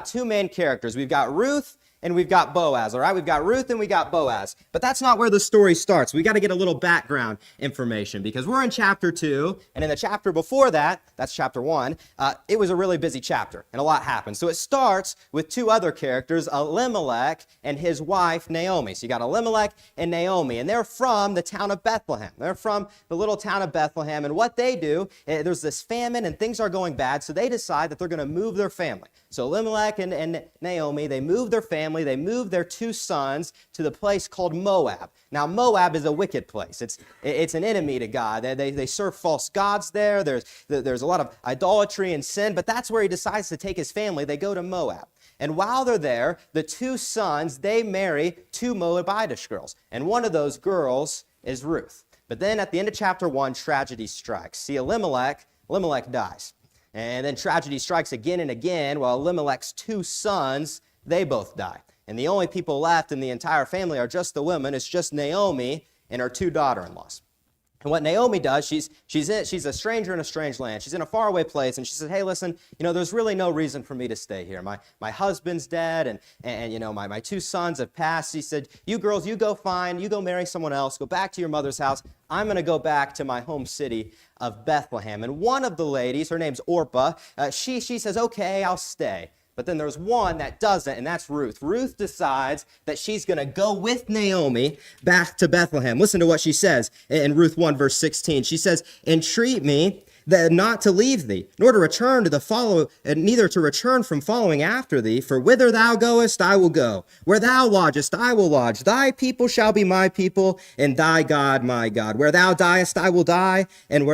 got two main characters. We've got Ruth and we've got Boaz, all right? We've got Ruth and we got Boaz. But that's not where the story starts. We got to get a little background information because we're in chapter 2, and in the chapter before that, that's chapter 1, it was a really busy chapter, and a lot happened. So it starts with two other characters, Elimelech and his wife, Naomi. So you got Elimelech and Naomi, and they're from the town of Bethlehem. They're from the little town of Bethlehem, and what they do, there's this famine, and things are going bad, so they decide that they're going to move their family. So Elimelech and Naomi, they move their family. They moved their two sons to the place called Moab. Now, Moab is a wicked place. It's an enemy to God. They serve false gods there. There's a lot of idolatry and sin, but that's where he decides to take his family. They go to Moab. And while they're there, the two sons, they marry two Moabitish girls. And one of those girls is Ruth. But then at the end of chapter 1, tragedy strikes. See, Elimelech dies. And then tragedy strikes again and again while Elimelech's two sons, they both die. And the only people left in the entire family are just the women. It's just Naomi and her two daughter-in-laws. And what Naomi does, she's a stranger in a strange land. She's in a faraway place, and she says, hey, listen, there's really no reason for me to stay here. My husband's dead, and my two sons have passed. She said, you girls, you go marry someone else, go back to your mother's house. I'm going to go back to my home city of Bethlehem. And one of the ladies, her name's Orpah, she says, okay, I'll stay. But then there's one that doesn't, and that's Ruth. Ruth decides that she's going to go with Naomi back to Bethlehem. Listen to what she says in Ruth 1, verse 16. She says, entreat me that not to leave thee, nor to return to the follow, and neither to return from following after thee. For whither thou goest, I will go. Where thou lodgest, I will lodge. Thy people shall be my people, and thy God my God. Where thou diest, I will die, and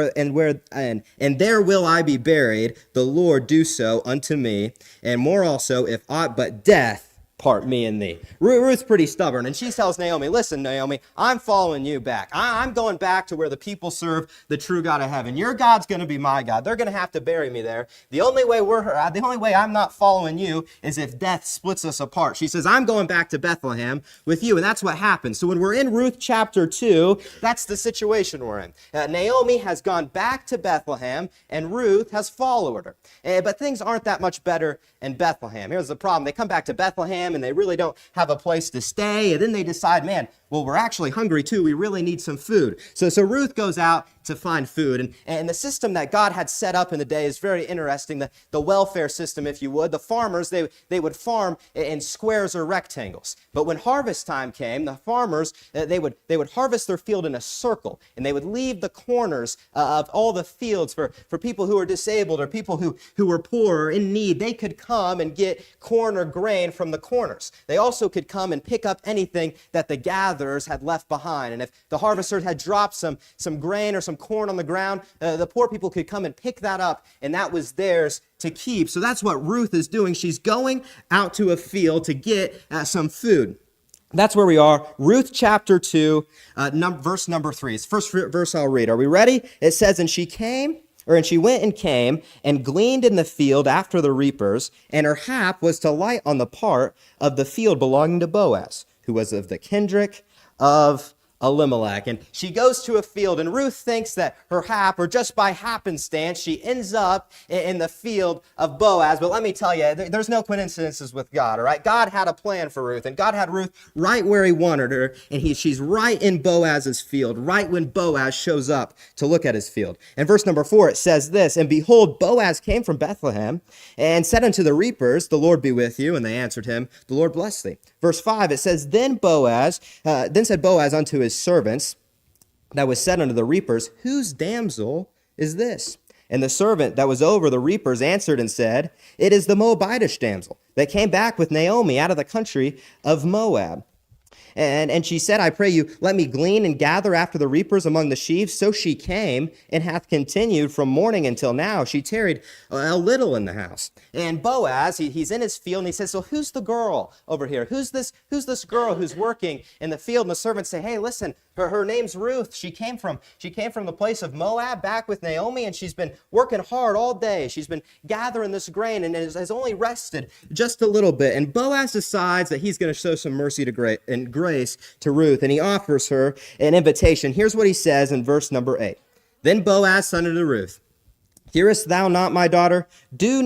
there will I be buried. The Lord do so unto me, and more also, if aught but death part me and thee. Ruth's pretty stubborn, and she tells Naomi, listen, Naomi, I'm following you back. I'm going back to where the people serve the true God of heaven. Your God's going to be my God. They're going to have to bury me there. The only way I'm not following you is if death splits us apart. She says, I'm going back to Bethlehem with you, and that's what happens. So when we're in Ruth chapter 2, that's the situation we're in. Naomi has gone back to Bethlehem, and Ruth has followed her. But things aren't that much better in Bethlehem. Here's the problem. They come back to Bethlehem, and they really don't have a place to stay. And then they decide, man, well, we're actually hungry too. We really need some food. So Ruth goes out to find food. And the system that God had set up in the day is very interesting. The welfare system, if you would. The farmers, they would farm in squares or rectangles. But when harvest time came, the farmers, they would harvest their field in a circle. And they would leave the corners of all the fields for people who are disabled or people who were poor or in need. They could come and get corn or grain from the corners. They also could come and pick up anything that the gatherers had left behind. And if the harvesters had dropped some grain or some corn on the ground, the poor people could come and pick that up, and that was theirs to keep. So that's what Ruth is doing. She's going out to a field to get some food. That's where we are. Ruth chapter 2, verse number 3. It's the first verse I'll read. Are we ready? It says, and she went and came and gleaned in the field after the reapers, and her hap was to light on the part of the field belonging to Boaz, who was of the kindred of Elimelech. And she goes to a field, and Ruth thinks that her hap, or just by happenstance, she ends up in the field of Boaz. But let me tell you, there's no coincidences with God, all right? God had a plan for Ruth, and God had Ruth right where he wanted her, and she's right in Boaz's field, right when Boaz shows up to look at his field. In verse number 4, it says this, and behold, Boaz came from Bethlehem, and said unto the reapers, the Lord be with you. And they answered him, the Lord bless thee. Verse 5, it says, then said Boaz unto his servants that was said unto the reapers, whose damsel is this? And the servant that was over the reapers answered and said, it is the Moabitish damsel that came back with Naomi out of the country of Moab. And she said, I pray you, let me glean and gather after the reapers among the sheaves. So she came and hath continued from morning until now. She tarried a little in the house. And Boaz, he's in his field, and he says, so who's the girl over here? Who's this girl who's working in the field? And the servants say, hey, listen, her name's Ruth. She came from the place of Moab back with Naomi, and she's been working hard all day. She's been gathering this grain and has only rested just a little bit. And Boaz decides that he's going to show some mercy and grace to Ruth, and he offers her an invitation. Here's what he says in verse number 8. Then Boaz said unto Ruth, Hearest thou not, my daughter? Go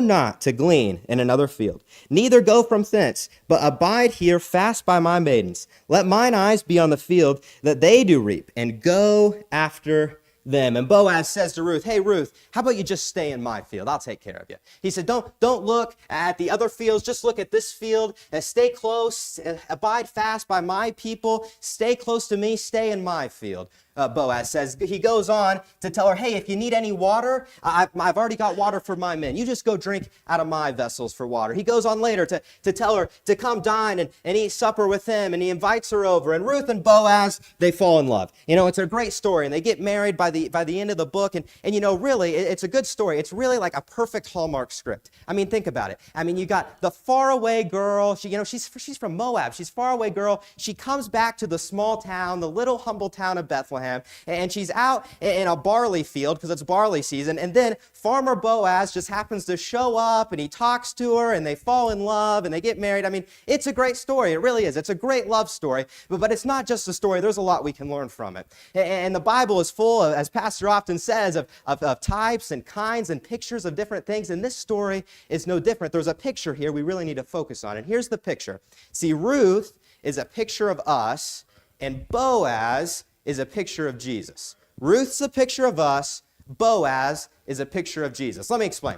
not to glean in another field, neither go from thence, but abide here fast by my maidens. Let mine eyes be on the field that they do reap, and go after them. And Boaz says to Ruth, hey, Ruth, how about you just stay in my field? I'll take care of you. He said, don't look at the other fields. Just look at this field. Stay close. Abide fast by my people. Stay close to me. Stay in my field. Boaz says. He goes on to tell her, hey, if you need any water, I've already got water for my men. You just go drink out of my vessels for water. He goes on later to tell her to come dine and eat supper with him, and he invites her over. And Ruth and Boaz, they fall in love. You know, it's a great story, and they get married by the end of the book. And you know, really, it's a good story. It's really like a perfect Hallmark script. I mean, think about it. I mean, you got the faraway girl. She's from Moab. She's faraway girl. She comes back to the small town, the little humble town of Bethlehem. And she's out in a barley field because it's barley season. And then Farmer Boaz just happens to show up, and he talks to her, and they fall in love, and they get married. I mean, it's a great story. It really is. It's a great love story. But it's not just a story. There's a lot we can learn from it. And the Bible is full, as Pastor often says, of types and kinds and pictures of different things. And this story is no different. There's a picture here we really need to focus on. And here's the picture. See, Ruth is a picture of us, and Boaz is a picture of Jesus. Ruth's a picture of us. Boaz is a picture of Jesus. Let me explain.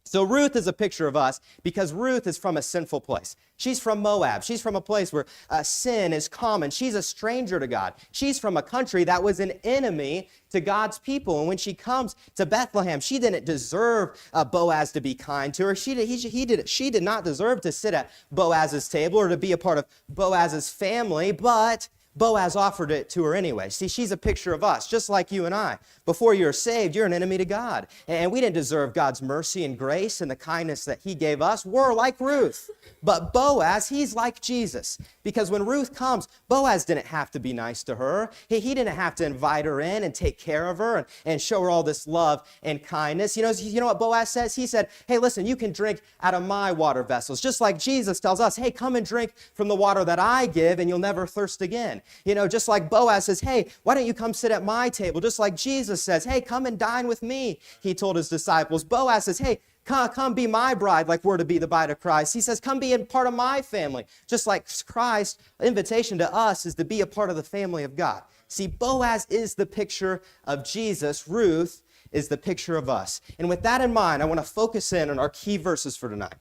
So Ruth is a picture of us because Ruth is from a sinful place. She's from Moab. She's from a place where sin is common. She's a stranger to God. She's from a country that was an enemy to God's people. And when she comes to Bethlehem, she didn't deserve Boaz to be kind to her. She did not deserve to sit at Boaz's table or to be a part of Boaz's family, but Boaz offered it to her anyway. See, she's a picture of us, just like you and I. Before you're saved, you're an enemy to God. And we didn't deserve God's mercy and grace and the kindness that he gave us. We're like Ruth. But Boaz, he's like Jesus. Because when Ruth comes, Boaz didn't have to be nice to her. He didn't have to invite her in and take care of her and show her all this love and kindness. You know what Boaz says? He said, hey, listen, you can drink out of my water vessels. Just like Jesus tells us, hey, come and drink from the water that I give and you'll never thirst again. You know, just like Boaz says, hey, why don't you come sit at my table? Just like Jesus says, hey, come and dine with me, he told his disciples. Boaz says, hey, come be my bride like we're to be the bride of Christ. He says, come be a part of my family. Just like Christ's invitation to us is to be a part of the family of God. See, Boaz is the picture of Jesus. Ruth is the picture of us. And with that in mind, I want to focus in on our key verses for tonight.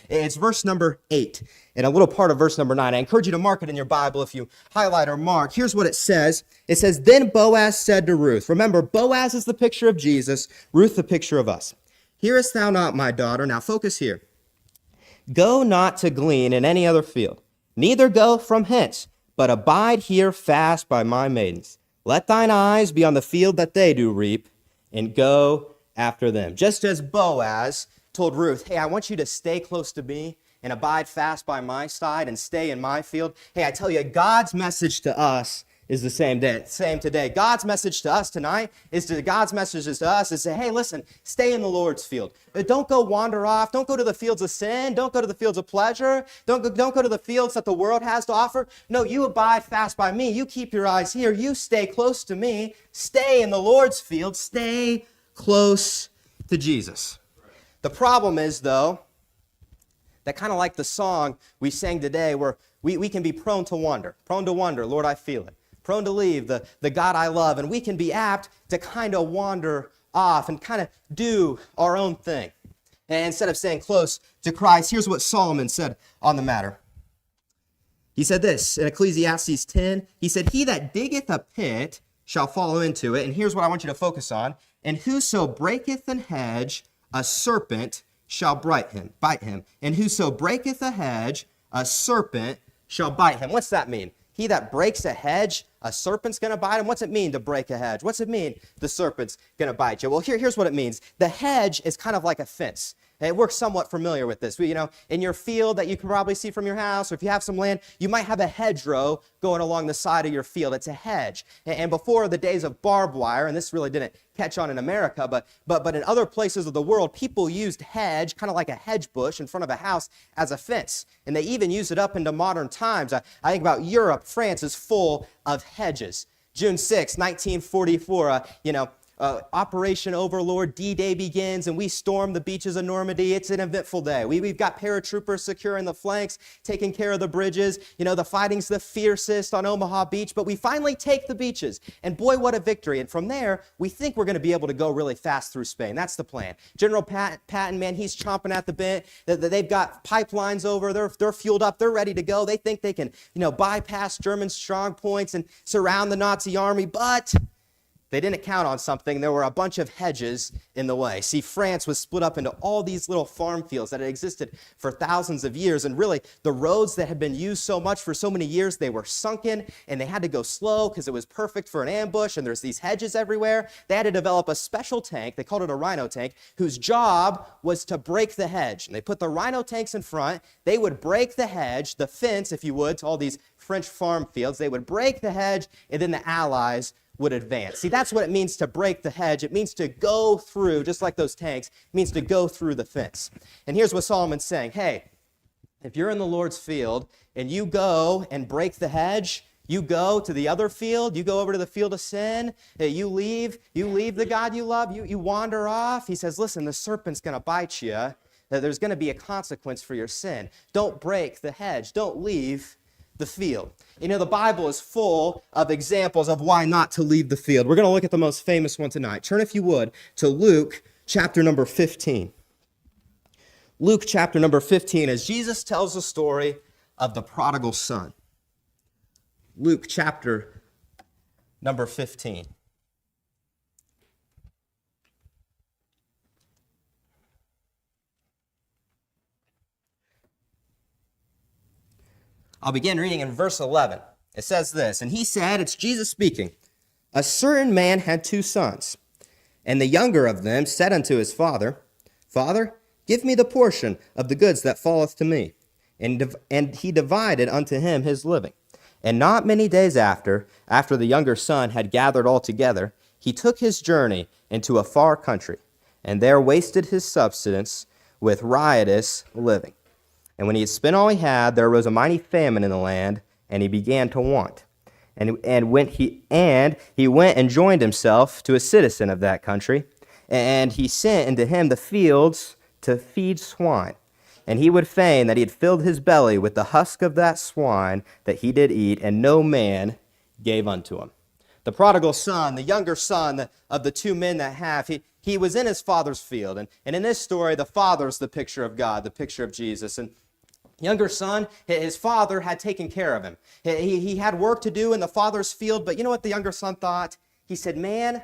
It's verse number 8 and a little part of verse number 9. I encourage you to mark it in your Bible if you highlight or mark. Here's what it says. It says, then Boaz said to Ruth. Remember, Boaz is the picture of Jesus, Ruth the picture of us. Hearest thou not, my daughter? Now focus here. Go not to glean in any other field, neither go from hence, but abide here fast by my maidens. Let thine eyes be on the field that they do reap, and go after them. Just as Boaz told Ruth, hey, I want you to stay close to me and abide fast by my side and stay in my field. Hey, I tell you, God's message to us is the same today. God's message to us tonight God's message to us is say, hey, listen, stay in the Lord's field. Don't go wander off. Don't go to the fields of sin. Don't go to the fields of pleasure. Don't go to the fields that the world has to offer. No, you abide fast by me. You keep your eyes here. You stay close to me. Stay in the Lord's field. Stay close to Jesus. The problem is, though, that kind of like the song we sang today, where we can be prone to wander. Lord, I feel it. Prone to leave the God I love. And we can be apt to kind of wander off and kind of do our own thing. And instead of staying close to Christ, here's what Solomon said on the matter. He said this in Ecclesiastes 10. He said, he that diggeth a pit shall fall into it. And here's what I want you to focus on. And whoso breaketh an hedge, a serpent shall bite him. And whoso breaketh a hedge, a serpent shall bite him. What's that mean? He that breaks a hedge, a serpent's going to bite him. What's it mean to break a hedge? What's it mean the serpent's going to bite you? Well, here's what it means. The hedge is kind of like a fence. And we're somewhat familiar with this. In your field that you can probably see from your house, or if you have some land, you might have a hedgerow going along the side of your field. It's a hedge. And before the days of barbed wire, and this really didn't catch on in America, but in other places of the world, people used hedge, kind of like a hedge bush in front of a house, as a fence. And they even use it up into modern times. I think about Europe. France is full of hedges. June 6, 1944, Operation Overlord, D-Day begins, and we storm the beaches of Normandy. It's an eventful day. We've got paratroopers securing the flanks, taking care of the bridges. The fighting's the fiercest on Omaha Beach, but we finally take the beaches. And boy, what a victory. And from there, we think we're going to be able to go really fast through Spain. That's the plan. General Patton, man, he's chomping at the bit. They've got pipelines over. They're fueled up. They're ready to go. They think they can, bypass German strong points and surround the Nazi army, but they didn't count on something. There were a bunch of hedges in the way. See, France was split up into all these little farm fields that had existed for thousands of years, and really the roads that had been used so much for so many years, they were sunken, and they had to go slow because it was perfect for an ambush, and there's these hedges everywhere. They had to develop a special tank, they called it a rhino tank, whose job was to break the hedge. And they put the rhino tanks in front. They would break the hedge, the fence, if you would, to all these French farm fields. They would break the hedge, and then the Allies would advance. See, that's what it means to break the hedge. It means to go through, just like those tanks, it means to go through the fence. And here's what Solomon's saying. Hey, if you're in the Lord's field and you go and break the hedge, you go to the other field, you go over to the field of sin, you leave the God you love, you wander off. He says, listen, the serpent's going to bite you. There's going to be a consequence for your sin. Don't break the hedge. Don't leave the field. The Bible is full of examples of why not to leave the field. We're going to look at the most famous one tonight. Turn, if you would, to Luke chapter number 15. Luke chapter number 15, as Jesus tells the story of the prodigal son. Luke chapter number 15. I'll begin reading in verse 11. It says this, and he said, it's Jesus speaking, a certain man had 2 sons, and the younger of them said unto his father, Father, give me the portion of the goods that falleth to me. And he divided unto him his living. And not many days after the younger son had gathered all together, he took his journey into a far country, and there wasted his substance with riotous living. And when he had spent all he had, there arose a mighty famine in the land, and he began to want. And he went and joined himself to a citizen of that country, and he sent into him the fields to feed swine. And he would fain that he had filled his belly with the husk of that swine that he did eat, and no man gave unto him. The prodigal son, the younger son of the 2 men that have, he was in his father's field. And in this story, the father's the picture of God, the picture of Jesus. And younger son, his father had taken care of him. He had work to do in the father's field, but you know what the younger son thought? He said, man,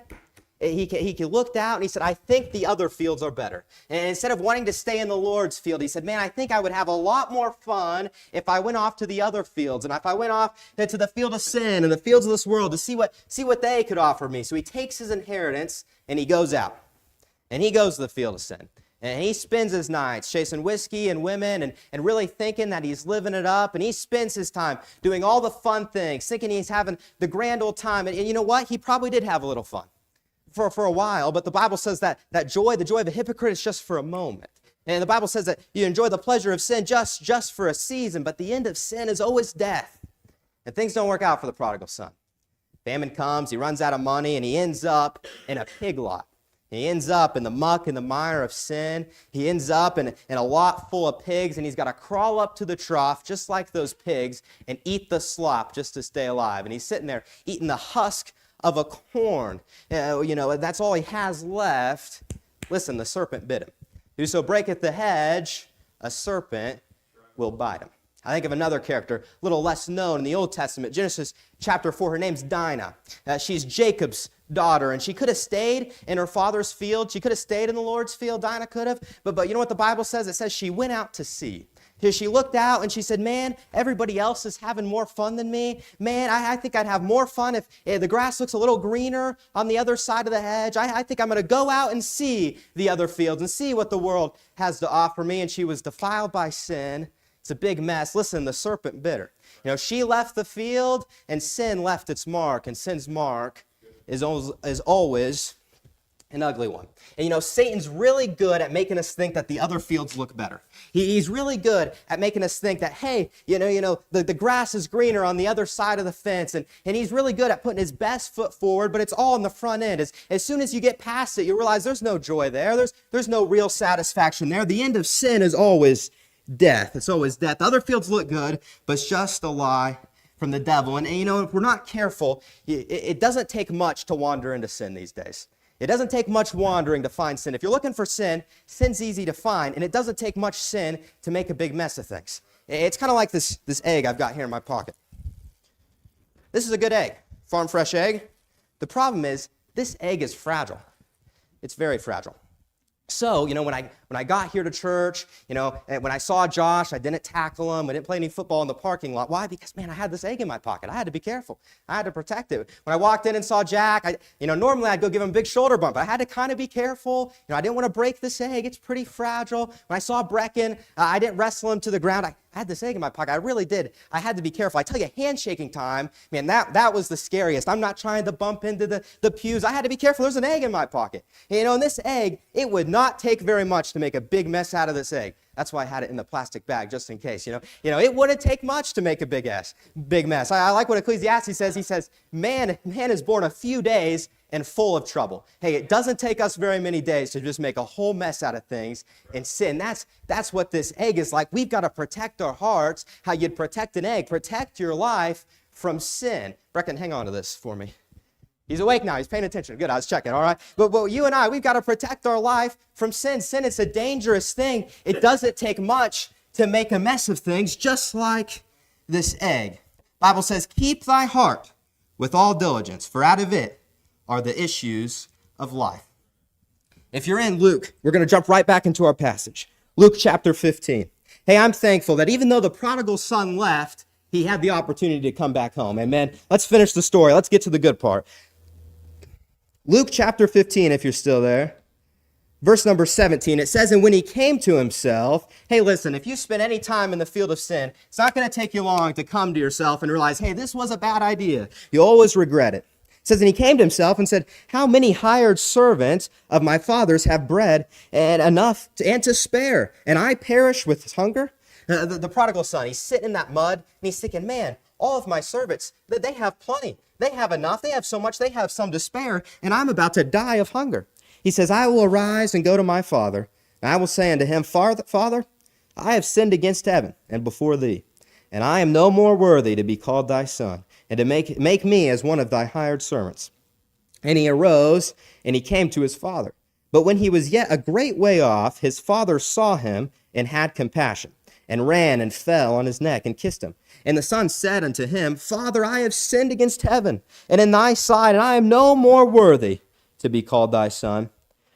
he looked out and he said, I think the other fields are better. And instead of wanting to stay in the Lord's field, he said, man, I think I would have a lot more fun if I went off to the other fields, and if I went off to the field of sin and the fields of this world to see what they could offer me. So he takes his inheritance and he goes out, and he goes to the field of sin. And he spends his nights chasing whiskey and women and really thinking that he's living it up. And he spends his time doing all the fun things, thinking he's having the grand old time. And you know what? He probably did have a little fun for a while. But the Bible says that joy, the joy of a hypocrite, is just for a moment. And the Bible says that you enjoy the pleasure of sin just for a season. But the end of sin is always death. And things don't work out for the prodigal son. Famine comes, he runs out of money, and he ends up in a pig lot. He ends up in the muck and the mire of sin. He ends up in a lot full of pigs, and he's got to crawl up to the trough just like those pigs and eat the slop just to stay alive. And he's sitting there eating the husk of a corn. That's all he has left. Listen, the serpent bit him. Whoso breaketh the hedge, a serpent will bite him. I think of another character, a little less known in the Old Testament, Genesis chapter 4. Her name's Dinah. She's Jacob's daughter, and she could have stayed in her father's field. She could have stayed in the Lord's field. Dinah could have. But you know what the Bible says? It says she went out to sea. She looked out and she said, man, everybody else is having more fun than me. Man, I think I'd have more fun if the grass looks a little greener on the other side of the hedge. I think I'm going to go out and see the other fields and see what the world has to offer me. And she was defiled by sin. It's a big mess. Listen, the serpent bit her. She left the field, and sin left its mark, and sin's mark is always an ugly one. And Satan's really good at making us think that the other fields look better. He's really good at making us think that, hey, the grass is greener on the other side of the fence. And he's really good at putting his best foot forward, but it's all in the front end. As soon as you get past it, you realize there's no joy there. There's no real satisfaction there. The end of sin is always death. It's always death. The other fields look good, but it's just a lie from the devil. And if we're not careful, it doesn't take much to wander into sin these days. It doesn't take much wandering to find sin. If you're looking for sin, sin's easy to find, and it doesn't take much sin to make a big mess of things. It's kind of like this egg I've got here in my pocket. This is a good egg, farm fresh egg. The problem is this egg is fragile. It's very fragile. So, when I got here to church, and when I saw Josh, I didn't tackle him. I didn't play any football in the parking lot. Why? Because, man, I had this egg in my pocket. I had to be careful. I had to protect it. When I walked in and saw Jack, normally I'd go give him a big shoulder bump. But I had to kind of be careful. I didn't want to break this egg. It's pretty fragile. When I saw Brecken, I didn't wrestle him to the ground. I had this egg in my pocket. I really did. I had to be careful. I tell you, handshaking time, man, that was the scariest. I'm not trying to bump into the pews. I had to be careful. There's an egg in my pocket. And this egg, it would not take very much to make a big mess out of this egg. That's why I had it in the plastic bag, just in case. It wouldn't take much to make a big mess. I like what Ecclesiastes says. He says, man is born a few days and full of trouble. Hey, it doesn't take us very many days to just make a whole mess out of things and sin. That's what this egg is like. We've got to protect our hearts how you'd protect an egg. Protect your life from sin. Brecken, hang on to this for me. He's awake now. He's paying attention. Good, I was checking, all right? But you and I, we've got to protect our life from sin. Sin is a dangerous thing. It doesn't take much to make a mess of things, just like this egg. The Bible says, keep thy heart with all diligence, for out of it are the issues of life. If you're in Luke, we're going to jump right back into our passage. Luke chapter 15. Hey, I'm thankful that even though the prodigal son left, he had the opportunity to come back home. Amen. Let's finish the story. Let's get to the good part. Luke chapter 15, if you're still there. Verse number 17, it says, and when he came to himself, hey, listen, if you spend any time in the field of sin, it's not going to take you long to come to yourself and realize, hey, this was a bad idea. You always regret it. It says, and he came to himself and said, how many hired servants of my father's have bread and enough and to spare, and I perish with hunger? The prodigal son, he's sitting in that mud, and he's thinking, man, all of my servants, they have plenty. They have enough. They have so much. They have some to spare, and I'm about to die of hunger. He says, I will arise and go to my father, and I will say unto him, Father, I have sinned against heaven and before thee, and I am no more worthy to be called thy son, and to make me as one of thy hired servants. And he arose, and he came to his father. But when he was yet a great way off, his father saw him and had compassion, and ran and fell on his neck and kissed him. And the son said unto him, Father, I have sinned against heaven and in thy sight, and I am no more worthy to be called thy son.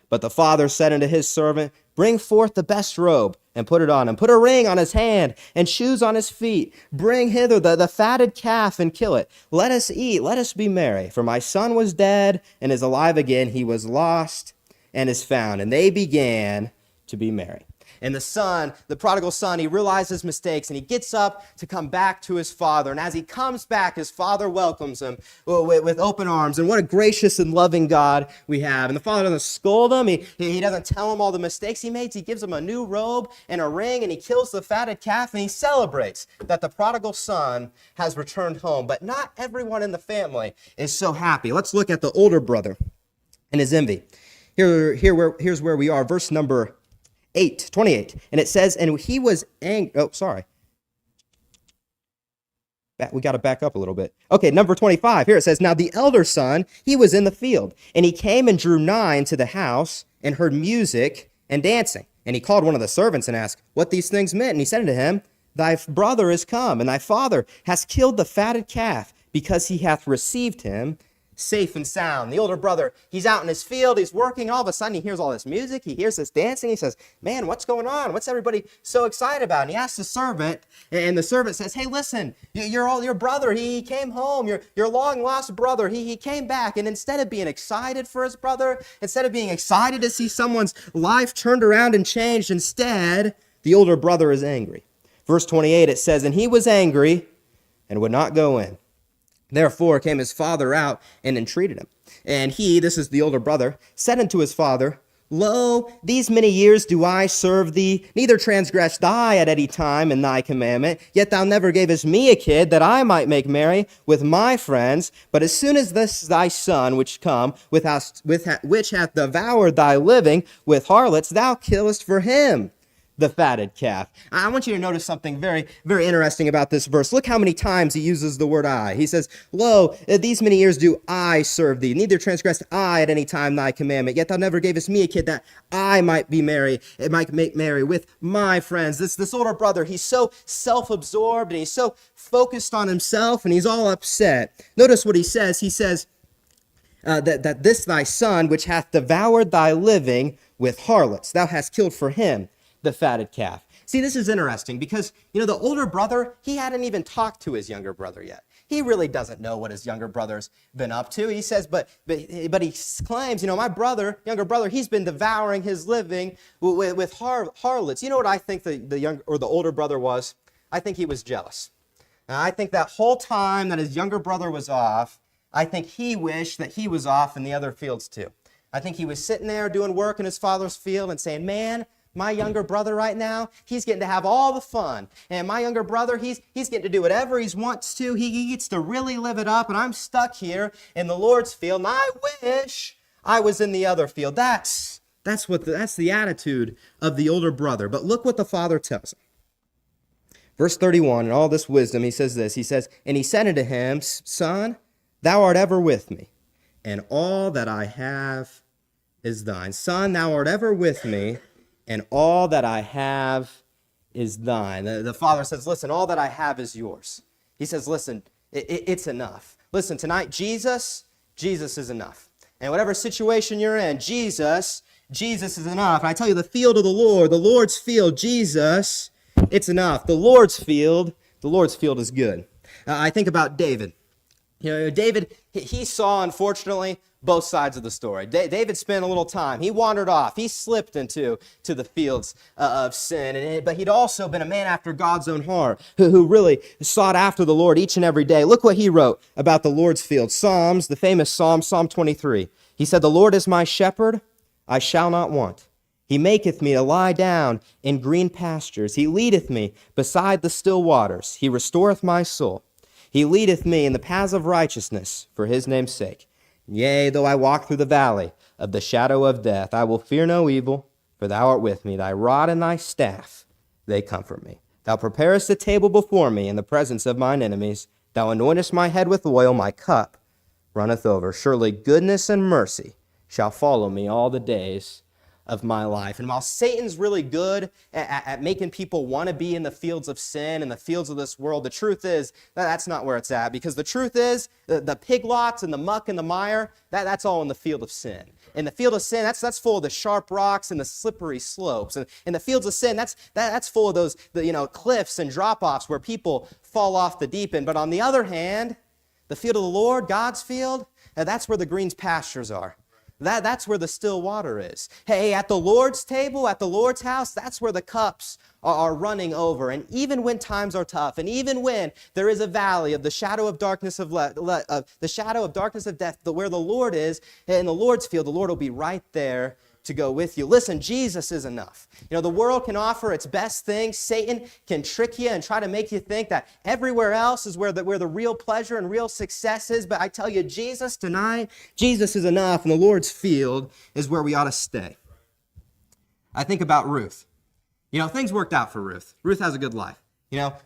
But the father said unto his servant, Bring forth the best robe, and put it on him. Put a ring on his hand, and shoes on his feet. Bring hither the fatted calf, and kill it. Let us eat, let us be merry. For my son was dead, and is alive again. He was lost, and is found. And they began to be merry. And the prodigal son, he realized his mistakes, and he gets up to come back to his father. And as he comes back, his father welcomes him with open arms. And what a gracious and loving God we have. And the father doesn't scold him. He doesn't tell him all the mistakes he made. He gives him a new robe and a ring, and he kills the fatted calf, and he celebrates that the prodigal son has returned home. But not everyone in the family is so happy. Let's look at the older brother and his envy. Here's where we are, verse number 28. And it says, and he was angry. Oh, sorry. We got to back up a little bit. Okay, number 25. Here it says, now the elder son, he was in the field, and he came and drew nigh into the house and heard music and dancing. And he called one of the servants and asked what these things meant. And he said unto him, thy brother is come, and thy father has killed the fatted calf, because he hath received him safe and sound. The older brother, he's out in his field, he's working, all of a sudden he hears all this music, he hears this dancing, he says, man, what's going on? What's everybody so excited about? And he asks the servant, and the servant says, hey, listen, your brother, he came home, your long-lost brother, he came back, and instead of being excited for his brother, instead of being excited to see someone's life turned around and changed, instead, the older brother is angry. Verse 28, it says, and he was angry and would not go in. Therefore came his father out and entreated him. And he, this is the older brother, said unto his father, Lo, these many years do I serve thee, neither transgressed I at any time in thy commandment, yet thou never gavest me a kid that I might make merry with my friends. But as soon as this thy son, which come, which hath devoured thy living with harlots, thou killest for him the fatted calf. I want you to notice something very, very interesting about this verse. Look how many times he uses the word I. He says, Lo, these many years do I serve thee, neither transgressed I at any time thy commandment, yet thou never gavest me a kid that I might be merry, it might make merry with my friends. This older brother, he's so self-absorbed and he's so focused on himself and he's all upset. Notice what he says. He says, that this thy son, which hath devoured thy living with harlots, thou hast killed for him the fatted calf. See, this is interesting because, the older brother, he hadn't even talked to his younger brother yet. He really doesn't know what his younger brother's been up to. He says, but he claims, my younger brother, he's been devouring his living with harlots. You know what I think the older brother was? I think he was jealous. Now, I think that whole time that his younger brother was off, I think he wished that he was off in the other fields too. I think he was sitting there doing work in his father's field and saying, man, my younger brother right now, he's getting to have all the fun. And my younger brother, he's getting to do whatever he wants to. He gets to really live it up. And I'm stuck here in the Lord's field. And I wish I was in the other field. That's the attitude of the older brother. But look what the father tells him. Verse 31, in all this wisdom, he says this. He says, And he said unto him, Son, thou art ever with me, and all that I have is thine. Son, thou art ever with me, and all that I have is thine. The father says, listen, all that I have is yours. He says, listen, it's enough. Listen, tonight, Jesus is enough. And whatever situation you're in, Jesus is enough. And I tell you, the field of the Lord, the Lord's field, Jesus, it's enough. The Lord's field is good. I think about David. David, he saw, unfortunately, both sides of the story. David spent a little time. He wandered off. He slipped into the fields of sin. But he'd also been a man after God's own heart who really sought after the Lord each and every day. Look what he wrote about the Lord's field. Psalms, the famous Psalm 23. He said, The Lord is my shepherd, I shall not want. He maketh me to lie down in green pastures. He leadeth me beside the still waters. He restoreth my soul. He leadeth me in the paths of righteousness for his name's sake. Yea, though I walk through the valley of the shadow of death, I will fear no evil, for thou art with me. Thy rod and thy staff, they comfort me. Thou preparest a table before me in the presence of mine enemies. Thou anointest my head with oil, my cup runneth over. Surely goodness and mercy shall follow me all the days of my life. And while Satan's really good at making people want to be in the fields of sin and the fields of this world, the truth is that's not where it's at. Because the truth is the pig lots and the muck and the mire, that's all in the field of sin. In the field of sin, that's full of the sharp rocks and the slippery slopes. And in the fields of sin, that's full of those cliffs and drop-offs where people fall off the deep end. But on the other hand, the field of the Lord, God's field, that's where the green pastures are. That's where the still water is. Hey, at the Lord's table, at the Lord's house, that's where the cups are running over. And even when times are tough, and even when there is a valley of the shadow of darkness of death, where the Lord is, in the Lord's field, the Lord will be right there to go with you. Listen, Jesus is enough. The world can offer its best things. Satan can trick you and try to make you think that everywhere else is where the real pleasure and real success is. But I tell you, Jesus tonight, Jesus is enough, and the Lord's field is where we ought to stay. I think about Ruth. Things worked out for Ruth. Ruth has a good life.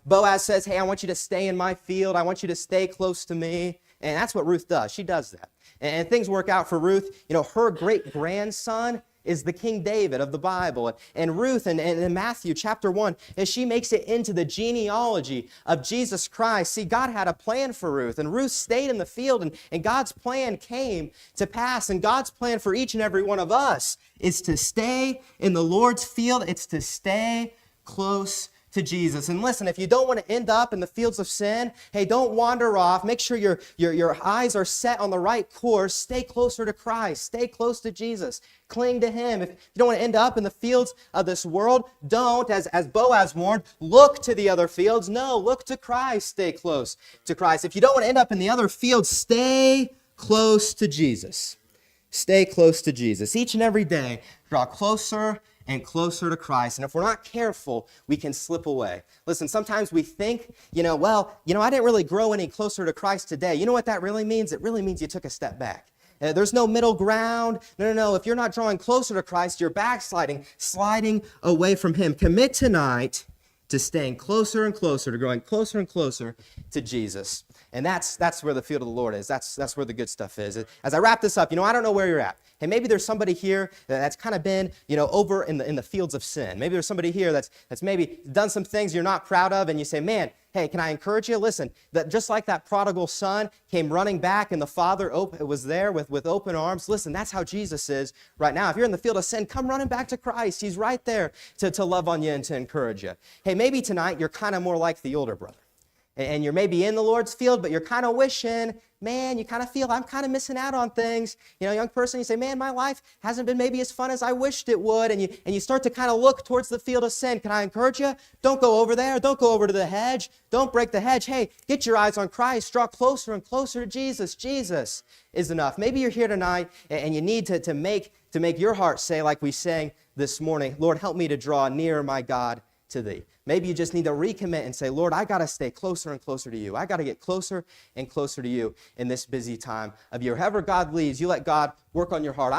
Boaz says, hey, I want you to stay in my field. I want you to stay close to me. And that's what Ruth does. She does that. And things work out for Ruth. Her great-grandson is the King David of the Bible. And Ruth, in Matthew chapter 1, as she makes it into the genealogy of Jesus Christ. See, God had a plan for Ruth, and Ruth stayed in the field, and God's plan came to pass. And God's plan for each and every one of us is to stay in the Lord's field. It's to stay close to Jesus. And listen, if you don't want to end up in the fields of sin, hey, don't wander off. Make sure your eyes are set on the right course. Stay closer to Christ. Stay close to Jesus. Cling to him. If you don't want to end up in the fields of this world, don't, as Boaz warned, look to the other fields. No, look to Christ. Stay close to Christ. If you don't want to end up in the other fields, stay close to Jesus. Stay close to Jesus. Each and every day, draw closer and closer to Christ. And if we're not careful, we can slip away. Listen, sometimes we think, I didn't really grow any closer to Christ today. You know what that really means? It really means you took a step back. There's no middle ground. No. If you're not drawing closer to Christ, you're backsliding, sliding away from Him. Commit tonight to staying closer and closer, to growing closer and closer to Jesus. And that's where the field of the Lord is. That's where the good stuff is. As I wrap this up, I don't know where you're at. Hey, maybe there's somebody here that's kind of been, over in the fields of sin. Maybe there's somebody here that's maybe done some things you're not proud of, and you say, man, hey, can I encourage you? Listen, that just like that prodigal son came running back and the father was there with open arms. Listen, that's how Jesus is right now. If you're in the field of sin, come running back to Christ. He's right there to love on you and to encourage you. Hey, maybe tonight you're kind of more like the older brother. And you're maybe in the Lord's field, but you're kind of wishing, man, you kind of feel I'm kind of missing out on things. Young person, you say, man, my life hasn't been maybe as fun as I wished it would. And you start to kind of look towards the field of sin. Can I encourage you? Don't go over there. Don't go over to the hedge. Don't break the hedge. Hey, get your eyes on Christ. Draw closer and closer to Jesus. Jesus is enough. Maybe you're here tonight and you need to make your heart say, like we sang this morning, Lord, help me to draw near, my God, to Thee. Maybe you just need to recommit and say, Lord, I got to stay closer and closer to You. I got to get closer and closer to You in this busy time of year. However God leads, you let God work on your heart.